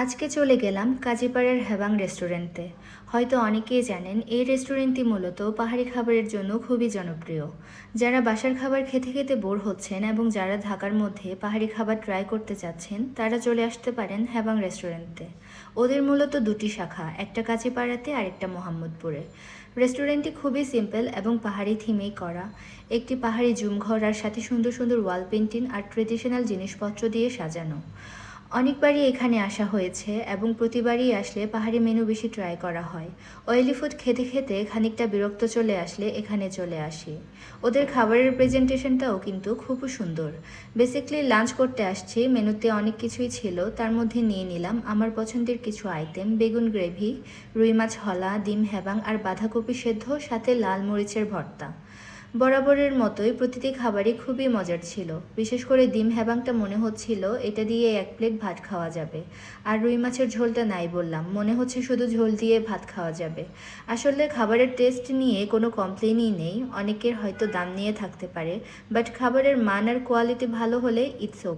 আজকে চলে গেলাম কাজীপাড়ার হ্যাবাং রেস্টুরেন্টে। হয়তো অনেকেই জানেন এই রেস্টুরেন্টটি মূলত পাহাড়ি খাবারের জন্য খুবই জনপ্রিয়। যারা বাসার খাবার খেতে খেতে বোর হচ্ছেন এবং যারা ঢাকার মধ্যে পাহাড়ি খাবার ট্রাই করতে চাচ্ছেন তারা চলে আসতে পারেন হ্যাবাং রেস্টুরেন্টে। ওদের মূলত দুটি শাখা, একটা কাজীপাড়াতে আর একটা মোহাম্মদপুরে। রেস্টুরেন্টটি খুবই সিম্পল এবং পাহাড়ি থিমেই করা। একটি পাহাড়ি জুমঘর আর সাথে সুন্দর সুন্দর ওয়াল পেন্টিং আর ট্রেডিশনাল জিনিসপত্র দিয়ে সাজানো। অনেকবারই এখানে আসা হয়েছে এবং প্রতিবারই আসলে পাহাড়ি মেনু বেশি ট্রাই করা হয়। অয়েলি ফুড খেতে খেতে খানিকটা বিরক্ত চলে আসলে এখানে চলে আসি। ওদের খাবারের প্রেজেন্টেশনটাও কিন্তু খুব সুন্দর। বেসিক্যালি লাঞ্চ করতে আসছি, মেনুতে অনেক কিছুই ছিল, তার মধ্যে নিয়ে নিলাম আমার পছন্দের কিছু আইটেম: বেগুন গ্রেভি, রুই মাছ হলা, ডিম হ্যাবাং আর বাঁধাকপি সেদ্ধ, সাথে লাল মরিচের ভর্তা। বরাবরের মতোই প্রতিটি খাবারই খুবই মজার ছিল। বিশেষ করে ডিম হ্যাবাংটা মনে হচ্ছিল এটা দিয়ে এক প্লেট ভাত খাওয়া যাবে। আর রুই মাছের ঝোলটা নাই বললাম, মনে হচ্ছে শুধু ঝোল দিয়ে ভাত খাওয়া যাবে। আসলে খাবারের টেস্ট নিয়ে কোনো কমপ্লেনই নেই। অনেকের হয়তো দাম নিয়ে থাকতে পারে, বাট খাবারের মান আর কোয়ালিটি ভালো হলে ইটস ওকে।